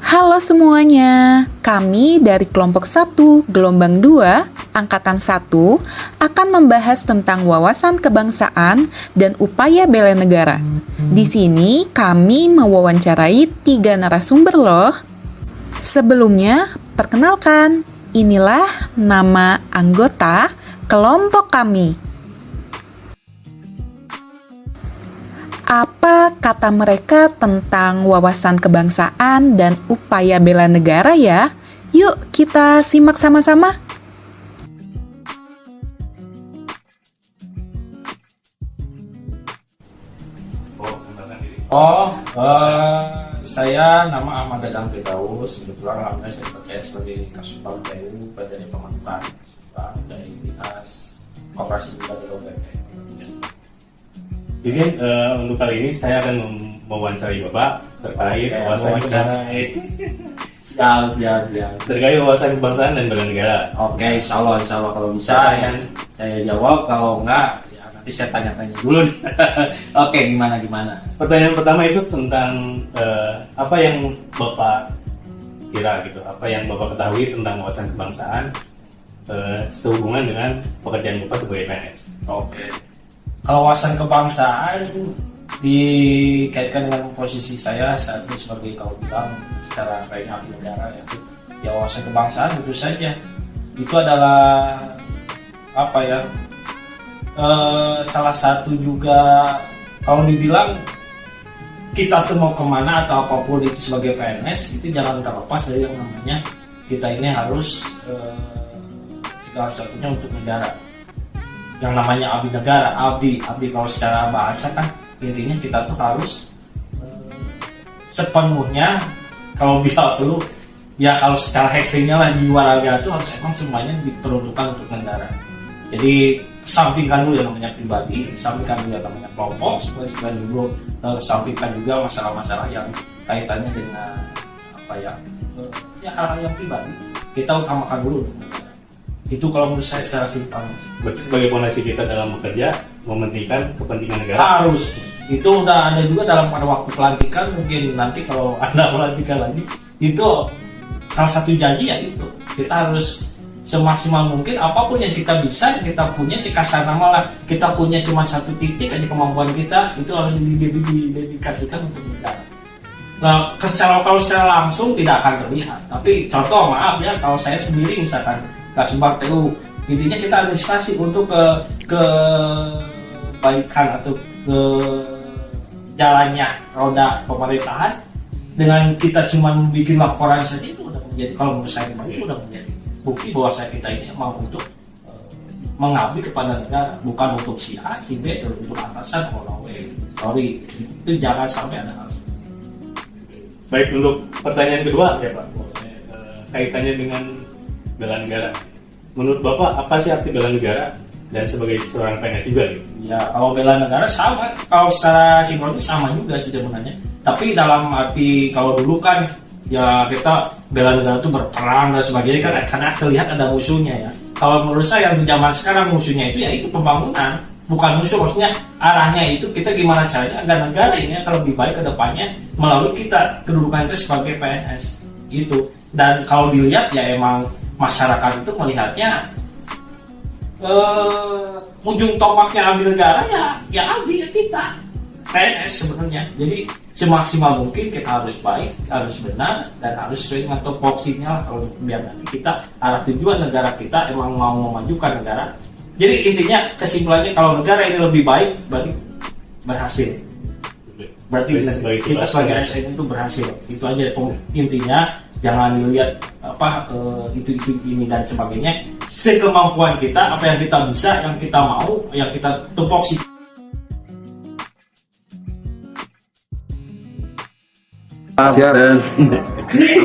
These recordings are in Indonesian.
Halo semuanya, kami dari kelompok 1, gelombang 2, angkatan 1 akan membahas tentang wawasan kebangsaan dan upaya bela negara. Di sini kami mewawancarai 3 narasumber loh. Sebelumnya, perkenalkan, inilah nama anggota kelompok kami. Apa kata mereka tentang wawasan kebangsaan dan upaya bela negara ya? Yuk kita simak sama-sama. Saya nama Ahmad Dadang Firdaus. Kebetulan alhamdulillah saya dipercaya sebagai Kasubag PU dari Pemantauan dari Dinas Koperasi Muda Development. Jadi untuk kali ini saya akan mewawancarai Bapak terkait wawasan kebangsaan. Terkait wawasan kebangsaan dan bela negara. Oke, insya Allah kalau bisa saya jawab, kalau enggak ya nanti saya tanya-tanya dulu. Oke, gimana? Pertanyaan pertama itu tentang apa yang Bapak kira gitu, apa yang Bapak ketahui tentang wawasan kebangsaan sehubungan dengan pekerjaan Bapak sebagai PNS. Oke. Kalau wawasan kebangsaan dikaitkan dengan posisi saya saat ini sebagai kalau bilang secara baik abdi negara ya wawasan kebangsaan tentu saja itu adalah salah satu juga kalau dibilang kita tuh mau kemana atau apapun itu sebagai PNS itu jangan terlepas dari yang namanya kita ini harus segala sesuatunya untuk negara. Yang namanya abdi negara, abdi kalau secara bahasa kan intinya kita tuh harus sepenuhnya kalau bisa perlu ya kalau secara ekstrimnya lah jiwa raga itu harus emang semuanya diperuntukkan untuk negara. Jadi sampingkan dulu yang namanya pribadi, sampingkan dulu yang namanya kelompok, supaya dulu sampingkan juga masalah-masalah yang kaitannya dengan hal-hal yang pribadi. Kita utamakan dulu negara. Itu kalau menurut saya secara simpel. Berarti sebagai fondasi kita dalam bekerja mementingkan kepentingan negara. Harus. Itu udah ada juga pada waktu pelantikan, mungkin nanti kalau Anda pelantikan lagi, itu salah satu janji ya itu. Kita harus semaksimal mungkin apapun yang kita bisa, kita punya cekasan malah kita punya cuma satu titik aja kemampuan kita, itu harus didedikasikan untuk negara. Nah, kalau secara langsung tidak akan terlihat. Tapi contoh maaf ya, kalau saya sendiri misalkan Kasubag PU, intinya kita administrasi untuk kebaikan atau ke jalannya roda pemerintahan dengan kita cuma bikin laporan saja itu udah menjadi, kalau menurut saya itu udah menjadi bukti bahwa kita ini mau untuk mengabdi kepada negara, bukan untuk si A, si B, untuk atasan atau lawan. Sorry, itu jangan sampai ada hal. Baik, untuk pertanyaan kedua ya Pak, kaitannya dengan bela negara. Menurut Bapak apa sih arti bela negara dan sebagai seorang PNS juga gitu? Ya kalau bela negara sama, kalau secara sinkronis sama juga sih sebenarnya. Tapi dalam arti kalau dulu kan ya kita bela negara itu berperang dan sebagainya kan karena terlihat ada musuhnya ya. Kalau menurut saya yang zaman sekarang musuhnya itu ya itu pembangunan, bukan musuh, maksudnya arahnya itu kita gimana caranya agar negara ini akan lebih baik ke depannya melalui kita kedudukan kita sebagai PNS gitu. Dan kalau dilihat ya emang masyarakat itu melihatnya ujung tombaknya abdi negara ya abdi kita PNS sebenarnya. Jadi semaksimal mungkin kita harus baik, harus benar, dan harus sesuai dengan topoksinya lah kalau biar nanti kita arah tujuan negara kita emang mau memajukan negara. Jadi intinya kesimpulannya kalau negara ini lebih baik berarti berhasil. Berarti kita sebagai ASN itu berhasil. Itu aja intinya. Jangan dilihat itu ini dan sebagainya. Sekemampuan kita, apa yang kita bisa, yang kita mau, yang kita tupoksi. Siap.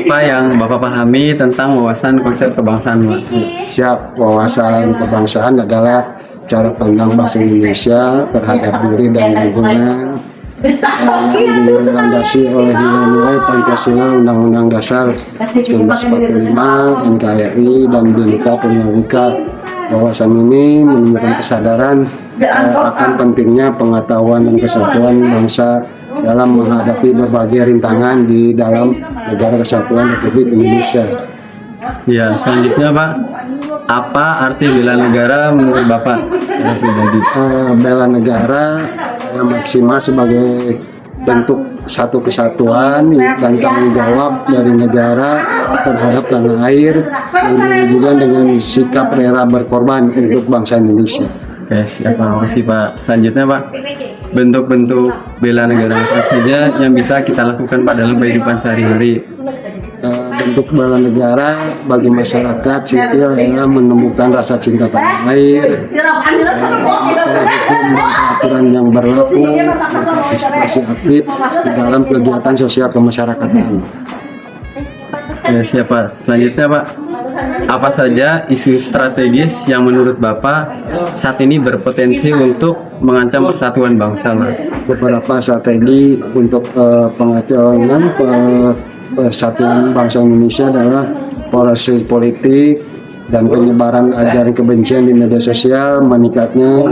Apa yang Bapak pahami tentang wawasan konsep kebangsaan, Pak? Siap. Wawasan kebangsaan adalah cara pandang bangsa Indonesia terhadap diri dan lingkungan dilandasi oleh nilai-nilai Pancasila, Undang-Undang Dasar 1945, NKRI, dan Bhinneka Tunggal Ika. Wawasan ini menemukan kesadaran akan pentingnya pengetahuan dan kesatuan bangsa dalam menghadapi berbagai rintangan di dalam negara kesatuan Republik Indonesia. Ya, selanjutnya Pak, apa arti bela negara menurut Bapak secara pribadi? Bela negara yang maksimal sebagai bentuk satu kesatuan dan tanggung jawab dari negara terhadap tanah air, dan juga dengan sikap rela berkorban untuk bangsa Indonesia. Oke, siap Pak. Makasih Pak. Selanjutnya Pak, bentuk-bentuk bela negara apa saja yang bisa kita lakukan Pak dalam kehidupan sehari-hari? Bentuk bela negara bagi masyarakat sipil adalah menemukan rasa cinta tanah air, hukum dan aturan yang berlaku, berpartisipasi aktif di dalam kegiatan sosial kemasyarakatan. Ya, siap Pak. Selanjutnya Pak, apa saja isu strategis yang menurut Bapak saat ini berpotensi untuk mengancam persatuan bangsa Pak? Beberapa strategi untuk pengacauan persatuan bangsa Indonesia adalah polarisasi politik dan penyebaran ajaran kebencian di media sosial, meningkatnya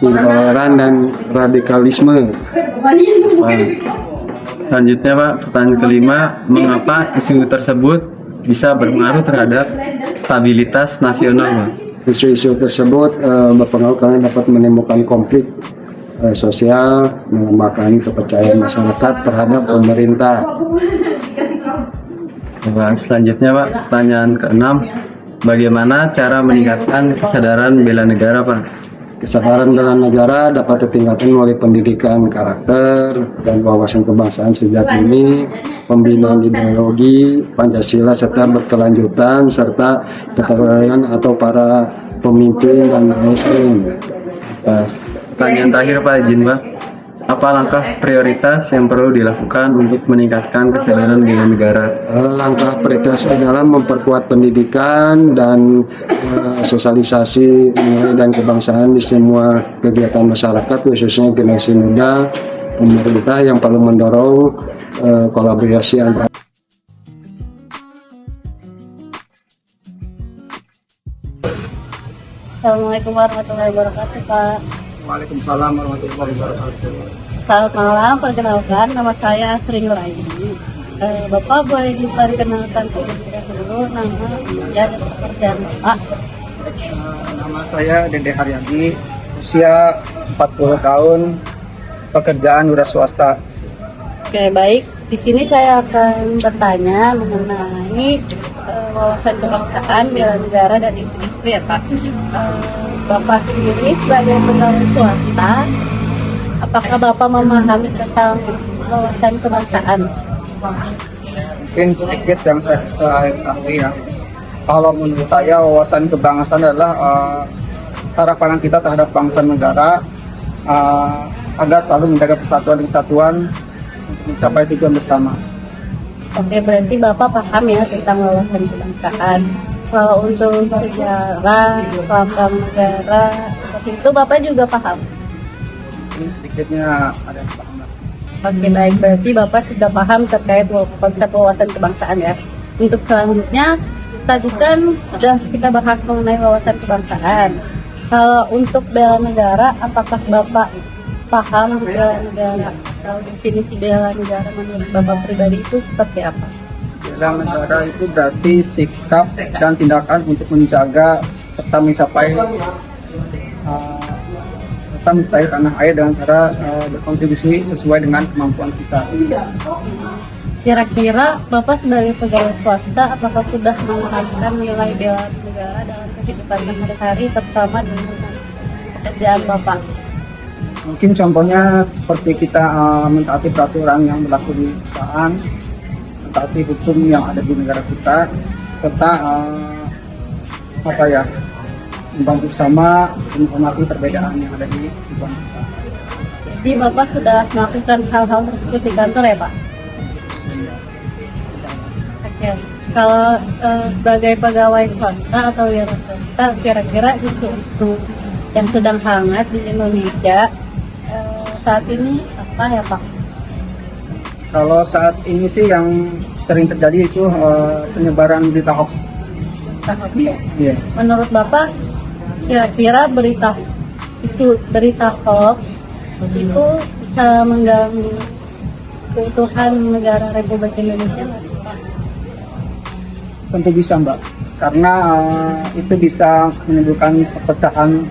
intoleran dan radikalisme. Selanjutnya Pak, pertanyaan kelima, mengapa isu tersebut bisa berpengaruh terhadap stabilitas nasional Pak? Isu-isu tersebut berpengaruh karena dapat menimbulkan konflik sosial, melemahkan kepercayaan masyarakat terhadap pemerintah. Selanjutnya Pak, pertanyaan keenam, bagaimana cara meningkatkan kesadaran bela negara Pak? Kesadaran bela negara dapat ditingkatkan melalui pendidikan karakter dan wawasan kebangsaan sejak dini, pembinaan ideologi Pancasila serta berkelanjutan, serta kepegawaian atau para pemimpin dan ASN. Pertanyaan terakhir Pak, izin Pak, apa langkah prioritas yang perlu dilakukan untuk meningkatkan kesadaran bela negara? Langkah prioritas adalah memperkuat pendidikan dan sosialisasi nilai dan kebangsaan di semua kegiatan masyarakat, khususnya generasi muda. Pemerintah yang perlu mendorong kolaborasi antar Assalamualaikum warahmatullahi wabarakatuh, Pak. Waalaikumsalam warahmatullahi wabarakatuh. Selamat malam, perkenalkan nama saya Sri Nuraini. Bapak boleh diperkenalkan terlebih dahulu nama dan pekerjaan Bapak? Nama saya Dede Haryadi, usia 40 tahun, pekerjaan wira swasta. Oke, baik. Di sini saya akan bertanya mengenai wawasan kebangsaan, bela negara dan isu-isu ya Pak. Bapak sendiri sebagai pegawai swasta, apakah Bapak memahami tentang wawasan kebangsaan? Mungkin sedikit yang saya ketahui ya. Kalau menurut saya wawasan kebangsaan adalah cara pandang kita terhadap bangsa negara agar selalu menjaga persatuan dan kesatuan untuk mencapai tujuan bersama. Oke, berarti Bapak paham ya tentang wawasan kebangsaan. Kalau untuk sejarah, lambang negara, seperti itu Bapak juga paham? Ini sedikitnya ada yang paham. Oke, baik. Berarti Bapak sudah paham terkait konsep wawasan kebangsaan ya. Untuk selanjutnya, tadi kan sudah kita bahas mengenai wawasan kebangsaan. Kalau untuk bela negara, apakah Bapak paham bela negara? Kalau definisi bela negara menurut Bapak pribadi itu seperti apa? Bela negara itu berarti sikap dan tindakan untuk menjaga serta mencapai tanah air dengan cara berkontribusi sesuai dengan kemampuan kita. Kira-kira Bapak sebagai pegawai swasta apakah sudah menerapkan nilai bela negara dalam kehidupan sehari-hari terutama dengan pekerjaan Bapak? Mungkin contohnya seperti kita mentaati peraturan yang berlaku di perusahaan, mentaati hukum yang ada di negara kita, serta membantu sama menghormati perbedaan yang ada di lingkungan kita. Jadi Bapak sudah melakukan hal-hal tersebut di kantor ya Pak? Oke. Kalau sebagai pegawai swasta atau wira swasta, kira-kira isu-isu yang sedang hangat di Indonesia saat ini apa ya Pak? Kalau saat ini sih yang sering terjadi itu penyebaran berita hoax. Yeah. Menurut Bapak, kira-kira berita hoax itu bisa mengganggu keutuhan negara Republik Indonesia? Tentu bisa, Mbak, karena itu bisa menimbulkan perpecahan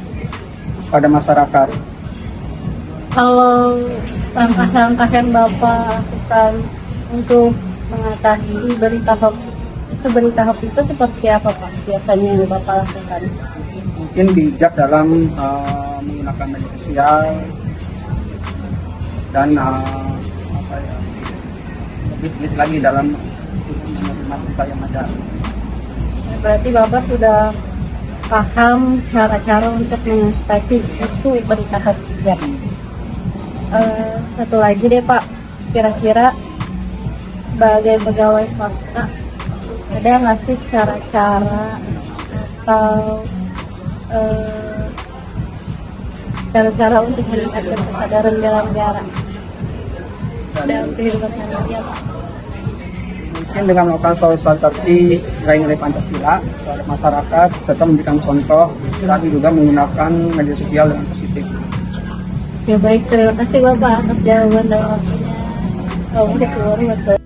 pada masyarakat. Kalau langkah-langkah yang Bapak lakukan untuk mengatasi berita hoax itu seperti apa, Pak? Biasanya yang Bapak lakukan? Mungkin bijak dalam menggunakan media sosial dan lebih giat lagi dalam menerima berita yang ada. Berarti Bapak sudah paham cara-cara untuk mengatasi itu berita hoax. Satu lagi deh, Pak, kira-kira sebagai pegawai swasta ada nggak sih cara-cara atau cara-cara untuk meningkatkan kesadaran bela negara dalam kehidupan sehari-hari, Pak? Mungkin dengan melakukan sosialisasi nilai-nilai Pancasila kepada masyarakat serta memberikan contoh dan juga menggunakan media sosial dengan positif. Ya baik, terima kasih Bapak atas jawaban dan waktunya. Assalamualaikum warahmatullahi.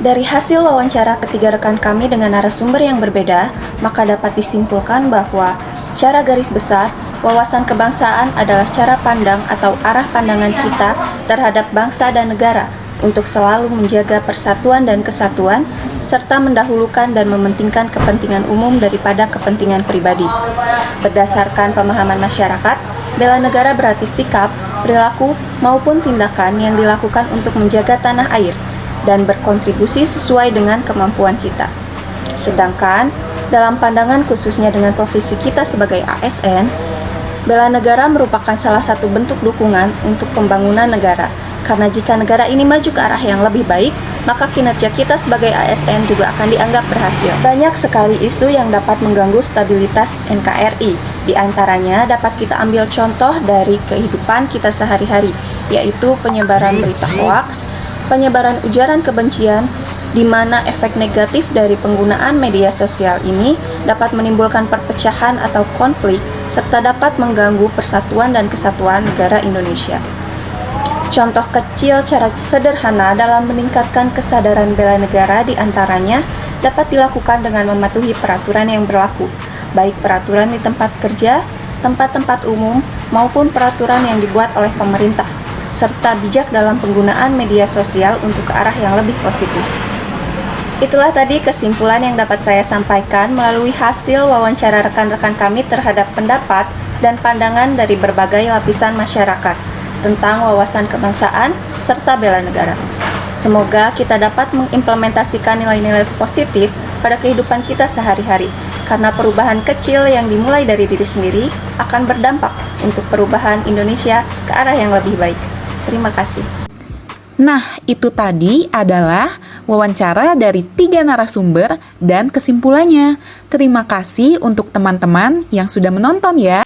Dari hasil wawancara ketiga rekan kami dengan narasumber yang berbeda, maka dapat disimpulkan bahwa secara garis besar, wawasan kebangsaan adalah cara pandang atau arah pandangan kita terhadap bangsa dan negara untuk selalu menjaga persatuan dan kesatuan, serta mendahulukan dan mementingkan kepentingan umum daripada kepentingan pribadi. Berdasarkan pemahaman masyarakat, bela negara berarti sikap, perilaku, maupun tindakan yang dilakukan untuk menjaga tanah air dan berkontribusi sesuai dengan kemampuan kita. Sedangkan, dalam pandangan khususnya dengan profesi kita sebagai ASN, bela negara merupakan salah satu bentuk dukungan untuk pembangunan negara. Karena jika negara ini maju ke arah yang lebih baik, maka kinerja kita sebagai ASN juga akan dianggap berhasil. Banyak sekali isu yang dapat mengganggu stabilitas NKRI. Di antaranya dapat kita ambil contoh dari kehidupan kita sehari-hari, yaitu penyebaran berita hoaks, penyebaran ujaran kebencian, di mana efek negatif dari penggunaan media sosial ini dapat menimbulkan perpecahan atau konflik, serta dapat mengganggu persatuan dan kesatuan negara Indonesia. Contoh kecil cara sederhana dalam meningkatkan kesadaran bela negara diantaranya dapat dilakukan dengan mematuhi peraturan yang berlaku, baik peraturan di tempat kerja, tempat-tempat umum, maupun peraturan yang dibuat oleh pemerintah, serta bijak dalam penggunaan media sosial untuk ke arah yang lebih positif. Itulah tadi kesimpulan yang dapat saya sampaikan melalui hasil wawancara rekan-rekan kami terhadap pendapat dan pandangan dari berbagai lapisan masyarakat tentang wawasan kebangsaan serta bela negara. Semoga kita dapat mengimplementasikan nilai-nilai positif pada kehidupan kita sehari-hari, karena perubahan kecil yang dimulai dari diri sendiri akan berdampak untuk perubahan Indonesia ke arah yang lebih baik. Terima kasih. Nah, itu tadi adalah wawancara dari 3 narasumber dan kesimpulannya. Terima kasih untuk teman-teman yang sudah menonton ya.